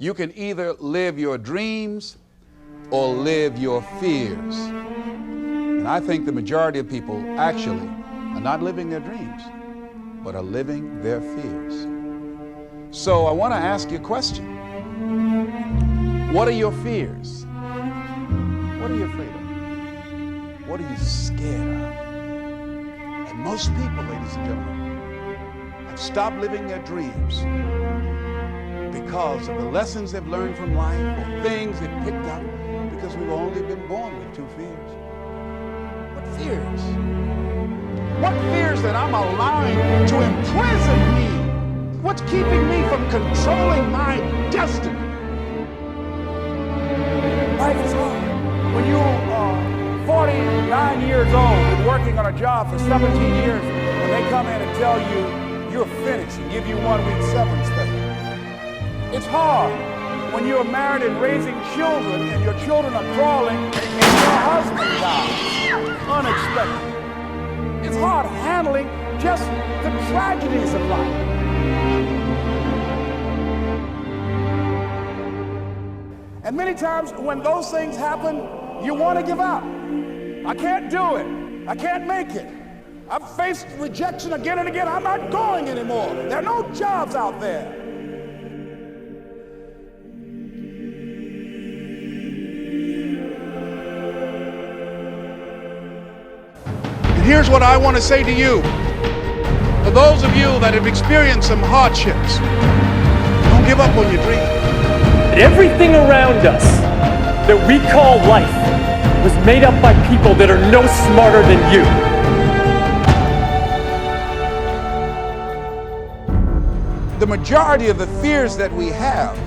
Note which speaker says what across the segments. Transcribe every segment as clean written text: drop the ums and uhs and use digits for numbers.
Speaker 1: You can either live your dreams or live your fears. And I think the majority of people actually are not living their dreams, but are living their fears. So I want to ask you a question. What are your fears? What are you afraid of? What are you scared of? And most people, ladies and gentlemen, have stopped living their dreams because of the lessons they've learned from life or things they've picked up, because we've only been born with two fears. What fears? What fears that I'm allowing to imprison me? What's keeping me from controlling my destiny?
Speaker 2: Life is hard. When you are 49 years old and working on a job for 17 years, when they come in and tell you you're finished and give you 1 week severance pay. It's hard when you're married and raising children and your children are crawling and your husband dies unexpectedly. It's hard handling just the tragedies of life. And many times when those things happen, you want to give up. I can't do it. I can't make it. I've faced rejection again and again. I'm not going anymore. There are no jobs out there.
Speaker 1: And here's what I want to say to you. For those of you that have experienced some hardships, don't give up on your dream.
Speaker 3: Everything around us that we call life was made up by people that are no smarter than you.
Speaker 1: The majority of the fears that we have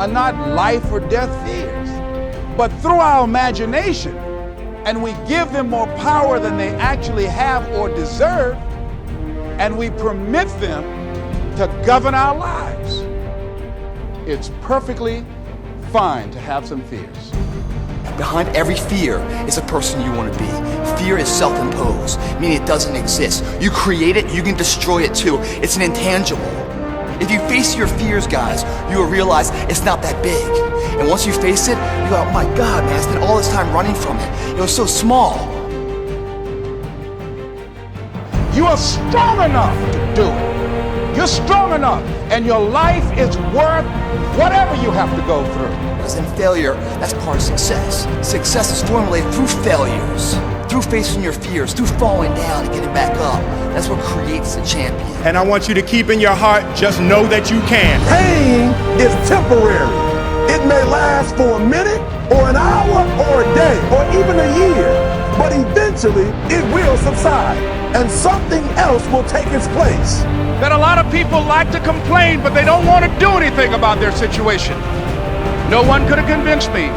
Speaker 1: are not life or death fears, but through our imagination, and we give them more power than they actually have or deserve, and we permit them to govern our lives. It's perfectly fine to have some fears.
Speaker 4: Behind every fear is a person you want to be. Fear is self-imposed, meaning it doesn't exist. You create it, you can destroy it too. It's an intangible. If you face your fears, guys, you will realize it's not that big. And once you face it, you go, oh my God, man, I spent all this time running from it. It was so small.
Speaker 1: You are strong enough to do it. You're strong enough, and your life is worth whatever you have to go through.
Speaker 4: Because in failure, that's part of success. Success is formulated through failures, through facing your fears, through falling down and getting back up. That's what creates a champion.
Speaker 5: And I want you to keep in your heart, just know that you can.
Speaker 6: Pain is temporary. It may last for a minute or an hour or a day or even a year, but eventually it will subside and something else will take its place.
Speaker 1: That a lot of people like to complain, but they don't want to do anything about their situation. No one could have convinced me.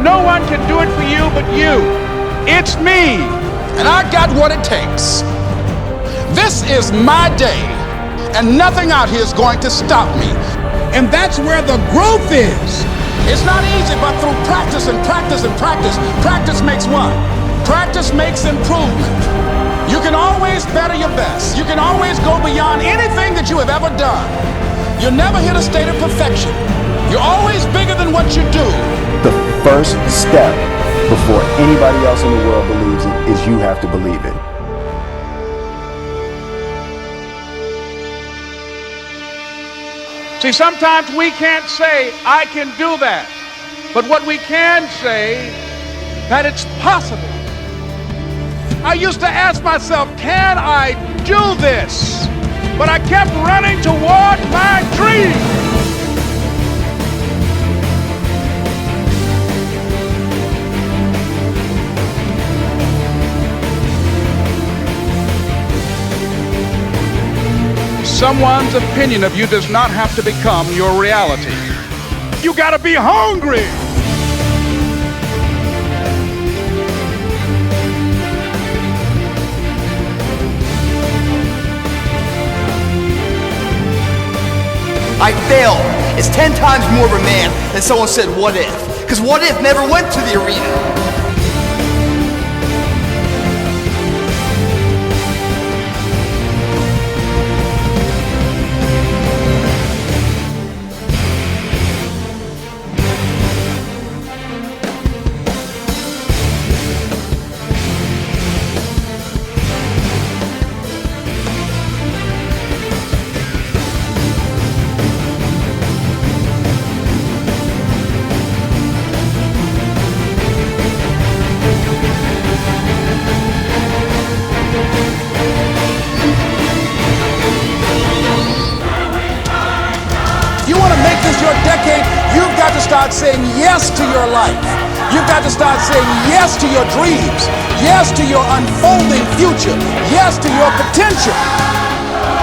Speaker 1: No one can do it for you but you. It's me, and I got what it takes. This is my day, and nothing out here is going to stop me. And that's where the growth is. It's not easy, but through practice and practice and practice, practice makes what? Practice makes improvement. You can always better your best. You can always go beyond anything that you have ever done. You'll never hit a state of perfection. You're always bigger than what you do.
Speaker 6: The first step before anybody else in the world believes it is you have to believe it.
Speaker 1: See, sometimes we can't say, I can do that. But what we can say, that it's possible. I used to ask myself, can I do this? But I kept running toward my dream. Someone's opinion of you does not have to become your reality. You gotta be hungry.
Speaker 4: I failed. It's 10 times more of a man than someone said, what if? Because what if never went to the arena.
Speaker 2: decade, you've got to start saying yes to your life. You've got to start saying yes to your dreams, yes to your unfolding future, yes to your potential.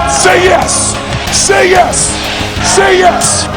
Speaker 6: Say yes! Say yes! Say yes!